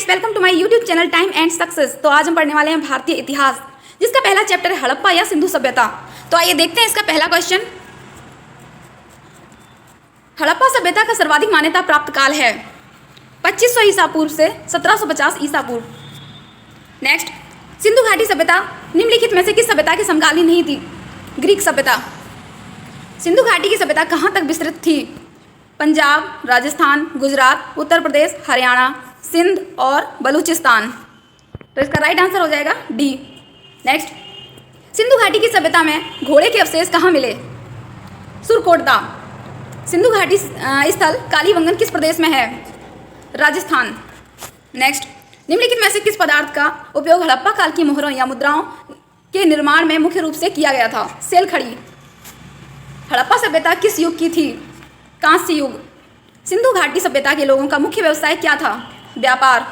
Friends, welcome to my YouTube channel time and success. तो आज हम पढ़ने वाले हैं भारतीय इतिहास, जिसका पहला चैप्टर है हड़प्पा या सिंधु सभ्यता। तो आइए देखते हैं इसका पहला क्वेश्चन। हड़प्पा सभ्यता का सर्वाधिक मान्यता प्राप्त काल है 2500 ईसा पूर्व से 1750 ईसा पूर्व। नेक्स्ट, सिंधु घाटी सभ्यता निम्नलिखित में से किस सभ्यता की समकालीन नहीं थी? ग्रीक सभ्यता। सिंधु घाटी की सभ्यता कहाँ तक विस्तृत थी? पंजाब, राजस्थान, गुजरात, उत्तर प्रदेश, हरियाणा, सिंध और बलूचिस्तान। तो इसका राइट आंसर हो जाएगा डी। नेक्स्ट, सिंधु घाटी की सभ्यता में घोड़े के अवशेष कहाँ मिले? सुरकोटदा। सिंधु घाटी स्थल कालीबंगन किस प्रदेश में है? राजस्थान। नेक्स्ट, निम्नलिखित में से किस पदार्थ का उपयोग हड़प्पा काल की मोहरों या मुद्राओं के निर्माण में मुख्य रूप से किया गया था? सेल-खड़ी। हड़प्पा सभ्यता किस युग की थी? कांस्य युग। सिंधु घाटी सभ्यता के लोगों का मुख्य व्यवसाय क्या था? व्यापार।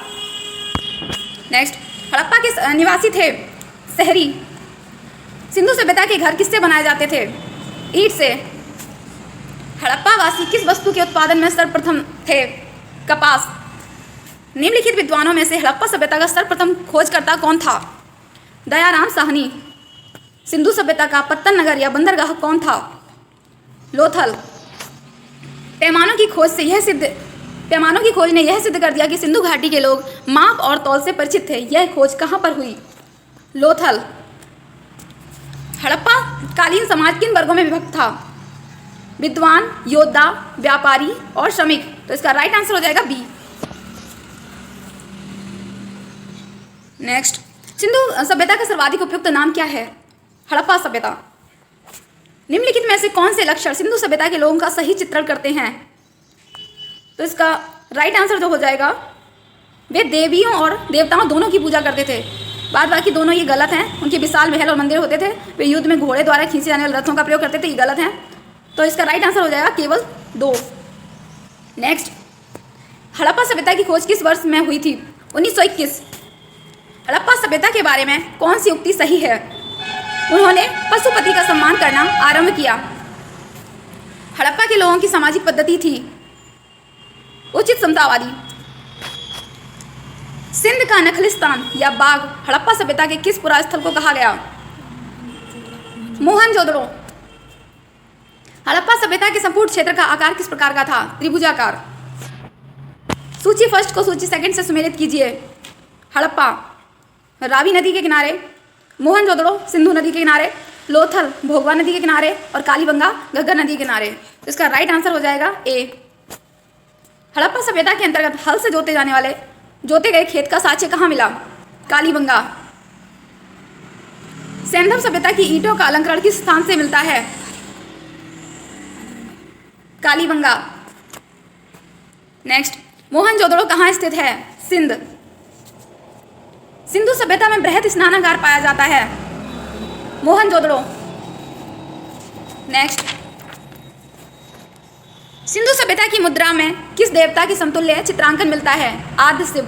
नेक्स्ट, हड़प्पा के निवासी थे शहरी। सिंधु सभ्यता के घर किससे बनाए जाते थे? ईंट से। हड़प्पा वासी किस वस्तु के उत्पादन में सर्वप्रथम थे? कपास। निम्नलिखित विद्वानों में से हड़प्पा सभ्यता का सर्वप्रथम खोजकर्ता कौन था? दयाराम साहनी। सिंधु सभ्यता का पत्तन नगर या बंदरगाह कौन था? लोथल। पैमानों की खोज ने यह सिद्ध कर दिया कि सिंधु घाटी के लोग माप और तौल से परिचित थे। यह खोज कहाँ पर हुई? लोथल। हड़प्पा कालीन समाज किन वर्गों में विभक्त था? विद्वान, योद्धा, व्यापारी और श्रमिक। तो इसका राइट आंसर हो जाएगा बी। नेक्स्ट, सिंधु सभ्यता का सर्वाधिक उपयुक्त नाम क्या है? हड़प्पा सभ्यता। निम्नलिखित में से कौन से लक्षण सिंधु सभ्यता के लोगों का सही चित्रण करते हैं? तो इसका राइट आंसर जो हो जाएगा, वे देवियों और देवताओं दोनों की पूजा करते थे। बाद बाकी दोनों ये गलत हैं। उनके विशाल महल और मंदिर होते थे। वे युद्ध में घोड़े द्वारा खींचे जाने वाले रथों का प्रयोग करते थे। ये गलत हैं। तो इसका राइट आंसर हो जाएगा केवल 2। नेक्स्ट, हड़प्पा सभ्यता की खोज किस वर्ष में हुई थी? 1921। हड़प्पा सभ्यता के बारे में कौन सी उक्ति सही है? उन्होंने पशुपति का सम्मान करना आरंभ किया। हड़प्पा के लोगों की सामाजिक पद्धति थी उचित समतावादी। सिंध का नखलिस्तान या बाग हड़प्पा सभ्यता के किस पुरा स्थल को कहा गया? मोहनजोदड़ो। हड़प्पा सभ्यता के संपूर्ण क्षेत्र का आकार किस प्रकार का था? त्रिभुजाकार। सूची फर्स्ट को सूची सेकंड से सुमेलित कीजिए। हड़प्पा रावी नदी के किनारे, मोहनजोदड़ो सिंधु नदी के किनारे, लोथल भोगवा नदी के किनारे और कालीबंगा घग्गर नदी के किनारे। तो इसका राइट आंसर हो जाएगा ए। हड़प्पा सभ्यता के अंतर्गत हल से जोते गए खेत का साक्ष्य कहाँ मिला? कालीबंगा। सैंधव सभ्यता की ईंटों का अलंकरण किस स्थान से मिलता है? कालीबंगा। नेक्स्ट, मोहनजोदड़ो कहाँ स्थित है? सिंध। सिंधु सभ्यता में बृहद स्नानागार पाया जाता है? मोहनजोदड़ो। नेक्स्ट, सिंधु सभ्यता की मुद्रा में किस देवता की समतुल्य चित्रांकन मिलता है? आद्य शिव।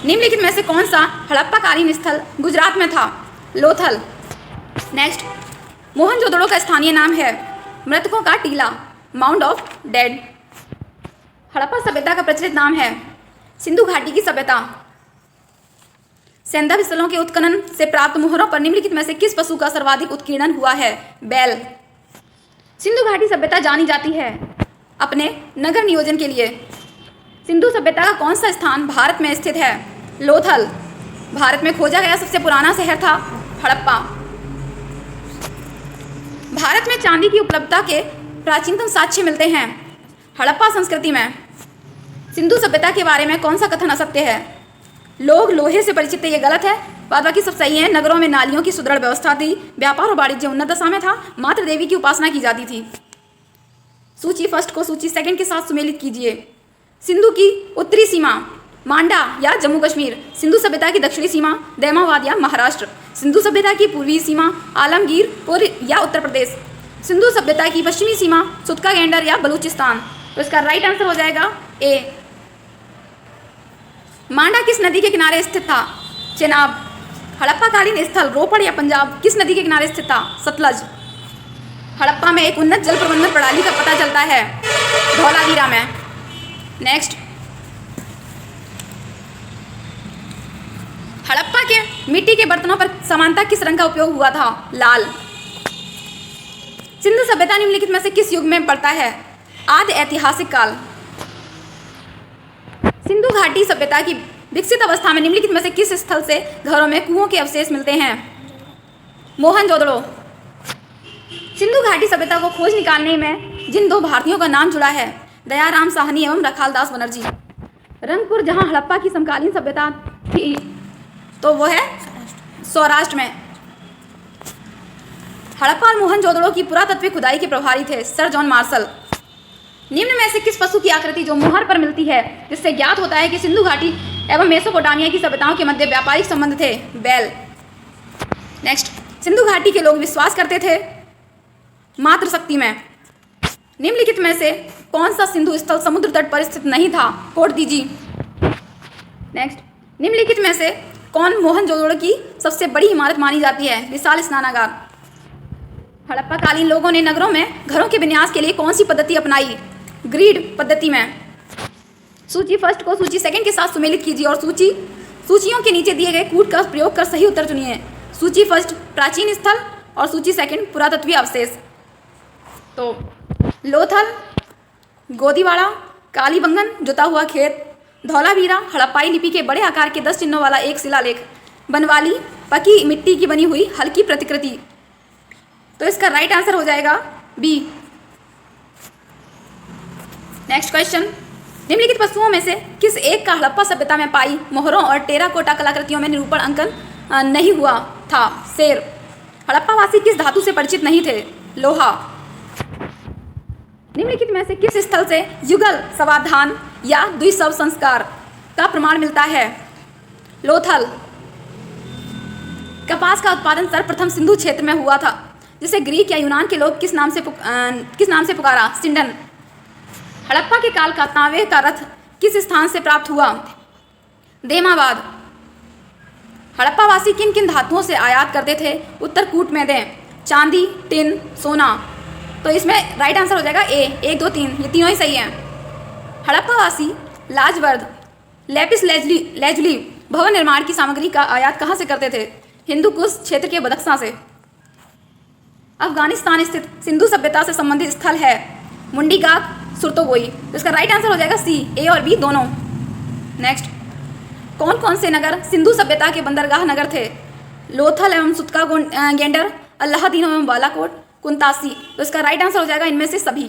निम्नलिखित में से कौन सा हड़प्पा कालीन स्थल गुजरात में था? लोथल। नेक्स्ट, मोहनजोदड़ो का स्थानीय नाम है मृतकों का टीला, माउंड ऑफ डेड। हड़प्पा सभ्यता का प्रचलित नाम है सिंधु घाटी की सभ्यता। सैंधव स्थलों के उत्खनन से प्राप्त मोहरों पर निम्नलिखित में से किस पशु का सर्वाधिक उत्कीर्णन हुआ है? बैल। सिंधु घाटी सभ्यता जानी जाती है अपने नगर नियोजन के लिए। सिंधु सभ्यता का कौन सा स्थान भारत में स्थित है? लोथल। भारत में खोजा गया सबसे पुराना शहर था हड़प्पा। भारत में चांदी की उपलब्धता के प्राचीनतम साक्ष्य मिलते हैं हड़प्पा संस्कृति में। सिंधु सभ्यता के बारे में कौन सा कथन असत्य है? लोग लोहे से परिचित थे। ये गलत है। बाद बाकी सब सही है। नगरों में नालियों की सुदृढ़ व्यवस्था थी। व्यापार और वाणिज्य उन्नत दशा में था। मात्र देवी की उपासना की जाती थी। सूची फर्स्ट को सूची सेकंड के साथ सुमेलित कीजिए। सिंधु की उत्तरी सीमा मांडा या जम्मू कश्मीर। सिंधु सभ्यता की दक्षिणी सीमा दैमावाद या महाराष्ट्र। सिंधु सभ्यता की पूर्वी सीमा आलमगीर या उत्तर प्रदेश। सिंधु सभ्यता की पश्चिमी सीमा सुतका गेंडर या बलूचिस्तान। तो इसका राइट आंसर हो जाएगा ए। मांडा किस नदी के किनारे स्थित था? चेनाब। हड़प्पा कालीन स्थल रोपड़ या पंजाब किस नदी के किनारे स्थित था? सतलज। हड़प्पा में एक उन्नत जल प्रबंधन प्रणाली का पता चलता है धौलावीरा में। नेक्स्ट, हड़प्पा के मिट्टी के बर्तनों पर समानता किस रंग का उपयोग हुआ था? लाल। सिंधु सभ्यता निम्नलिखित में से किस युग में पड़ता है? आदि ऐतिहासिक काल। सिंधु घाटी सभ्यता की विकसित अवस्था में निम्नलिखित में से किस स्थल से घरों में कुओं के अवशेष मिलते हैं? मोहनजोदड़ो। सिंधु घाटी सभ्यता को खोज निकालने में जिन दो भारतीयों का नाम जुड़ा है, दयाराम साहनी एवं रखालदास बनर्जी। रंगपुर जहां हड़प्पा की समकालीन सभ्यता थी तो वो है सौराष्ट्र में। हड़प्पा और मोहनजोदड़ो की पुरातत्वीय खुदाई के प्रभारी थे सर जॉन मार्शल। निम्न में से किस पशु की आकृति जो मोहर पर मिलती है जिससे ज्ञात होता है कि सिंधु घाटी एवं मेसोपोटामिया की सभ्यताओं के मध्य व्यापारिक संबंध थे? बैल। नेक्स्ट, सिंधु घाटी के लोग विश्वास करते थे मातृ शक्ति में। निम्नलिखित में से कौन सा सिंधु स्थल समुद्र तट पर स्थित नहीं था? कोट दीजिए। नेक्स्ट, निम्नलिखित में से कौन मोहनजोदड़ो की सबसे बड़ी इमारत मानी जाती है? विशाल स्नानागार। हड़प्पा कालीन लोगों ने नगरों में घरों के विन्यास के लिए कौन सी पद्धति अपनाई? ग्रिड पद्धति में। सूची फर्स्ट को सूची सेकंड के साथ सुमेलित कीजिए और सूचियों के नीचे दिए गए कूट का प्रयोग कर सही उत्तर चुनिए। सूची फर्स्ट प्राचीन स्थल और सूची सेकंड पुरातत्वीय अवशेष। तो लोथल, गोदीवाड़ा, कालीबंगन जुता हुआ खेत, धौलावीरा हड़प्पाई लिपि के बड़े आकार के 10 चिन्हों वाला एक शिलालेख, बनवाली पकी मिट्टी की बनी हुई हल्की प्रतिकृति। तो इसका राइट आंसर हो जाएगा बी। नेक्स्ट क्वेश्चन, निम्नलिखित वस्तुओं में से किस एक का हड़प्पा सभ्यता में पाई मोहरों और टेराकोटा कलाकृतियों में निरूपण अंकन नहीं हुआ था? शेर। हड़प्पावासी किस धातु से परिचित नहीं थे? लोहा। निम्नलिखित में से किस स्थल से युगल समाधान या द्विशव संस्कार का प्रमाण मिलता है? लोथल। कपास का उत्पादन सर्वप्रथम सिंधु क्षेत्र में हुआ था जिसे ग्रीक या यूनान के लोग किस नाम से पुकारा? सिंडन। हड़प्पा के काल का तांबे का रथ किस स्थान से प्राप्त हुआ? देमाबाद। हड़प्पावासी किन किन धातुओं से आयात करते थे? उत्तर कूट में दें। चांदी, टिन, सोना। तो इसमें राइट आंसर हो जाएगा ए। 1, 2, 3 ये तीनों ही सही हैं। हड़प्पावासी लाजवर्द, लेपिस लेजुली भवन निर्माण की सामग्री का आयात कहाँ से करते थे? हिंदू कुश क्षेत्र के बदख्शां से। अफगानिस्तान स्थित सिंधु सभ्यता से संबंधित स्थल है? मुंडीगाक, सुरतोगोई। तो इसका राइट आंसर हो जाएगा सी। ए और बी दोनों। नेक्स्ट, कौन कौन से नगर सिंधु सभ्यता के बंदरगाह नगर थे? लोथल एवं सुतका गेंडर, अल्लाहदीन एवं बालाकोट, कुंतासी। तो इसका राइट आंसर हो जाएगा इनमें से सभी।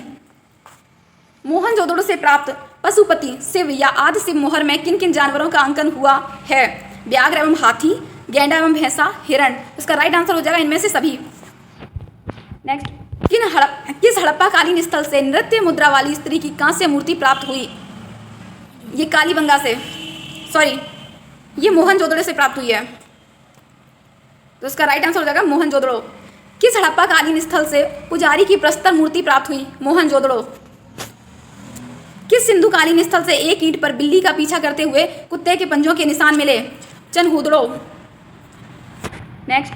मोहनजोदड़ो से प्राप्त पशुपति शिव या आदि शिव मोहर में किन किन जानवरों का अंकन हुआ है? व्याघ्र एवं हाथी, गेंडा एवं भैंसा, हिरण। इसका राइट आंसर हो जाएगा इनमें से सभी। नेक्स्ट, किस हड़प्पाकालीन स्थल से नृत्य मुद्रा वाली स्त्री की कांस्य मूर्ति प्राप्त हुई? ये कालीबंगा से, सॉरी ये मोहनजोदड़ो से प्राप्त हुई है। तो इसका राइट आंसर हो जाएगा मोहनजोदड़ो। किस हड़प्पाकालीन स्थल से पुजारी की प्रस्तर मूर्ति प्राप्त हुई? मोहनजोदड़ो। किस सिंधुकालीन स्थल से एक ईंट पर बिल्ली का पीछा करते हुए कुत्ते के पंजों के निशान मिले? चनहुदड़ो। नेक्स्ट,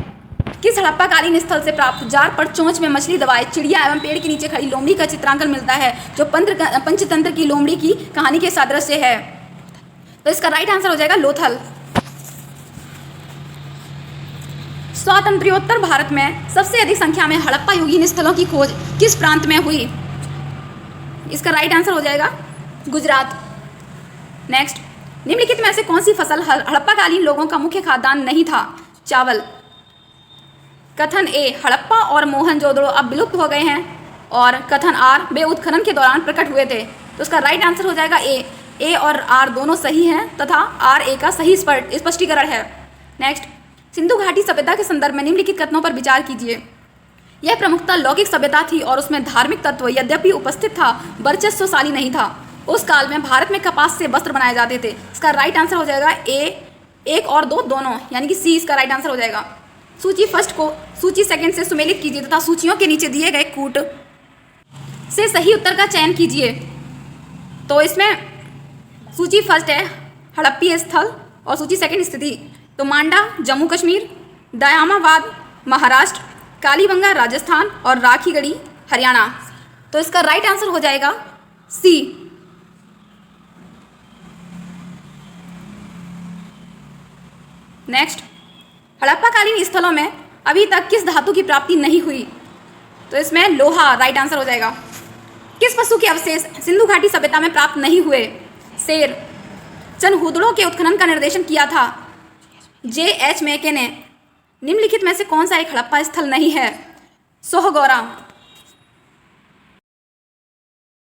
किस हड़प्पाकालीन स्थल से प्राप्त जार पर चोंच में मछली दबाए चिड़िया एवं पेड़ के नीचे खड़ी लोमड़ी का चित्रांकन मिलता है जो पंचतंत्र की लोमड़ी की कहानी के सादृश्य है? तो इसका राइट आंसर हो जाएगा लोथल। स्वातंत्र्योत्तर भारत में सबसे अधिक संख्या में हड़प्पा युगीन स्थलों की खोज किस प्रांत में हुई? इसका राइट आंसर हो जाएगा गुजरात। नेक्स्ट, निम्नलिखित में से कौन सी फसल हड़प्पाकालीन लोगों का मुख्य खाद्यान्न नहीं था? चावल। कथन ए, हड़प्पा और मोहनजोदड़ो अब विलुप्त हो गए हैं, और कथन आर, वे उत्खनन के दौरान प्रकट हुए थे। तो उसका राइट आंसर हो जाएगा ए। ए और आर दोनों सही हैं तथा आर ए का सही स्पष्टीकरण है। नेक्स्ट, सिंधु घाटी सभ्यता के संदर्भ में निम्नलिखित कथनों पर विचार कीजिए। यह प्रमुखतः लौकिक सभ्यता थी और उसमें धार्मिक तत्व यद्यपि उपस्थित था वर्चस्वशाली नहीं था। उस काल में भारत में कपास से वस्त्र बनाए जाते थे। इसका राइट आंसर हो जाएगा ए, 1 और 2 दोनों, यानी कि सी इसका राइट आंसर हो जाएगा। सूची फर्स्ट को सूची सेकंड से सुमेलित कीजिए तथा सूचियों के नीचे दिए गए कूट से सही उत्तर का चयन कीजिए। तो इसमें सूची फर्स्ट है हड़प्पीय स्थल और सूची सेकंड स्थिति। तो मांडा जम्मू कश्मीर, दयामाबाद महाराष्ट्र, कालीबंगा राजस्थान और राखीगढ़ी हरियाणा। तो इसका राइट आंसर हो जाएगा सी। नेक्स्ट, हड़प्पाकालीन स्थलों में अभी तक किस धातु की प्राप्ति नहीं हुई? तो इसमें लोहा राइट आंसर हो जाएगा। किस पशु के अवशेष सिंधु घाटी सभ्यता में प्राप्त नहीं हुए? शेर। चनहूदड़ों के उत्खनन का निर्देशन किया था J.H. मैके ने। निम्नलिखित में से कौन सा एक हड़प्पा स्थल नहीं है? सोहगौरा।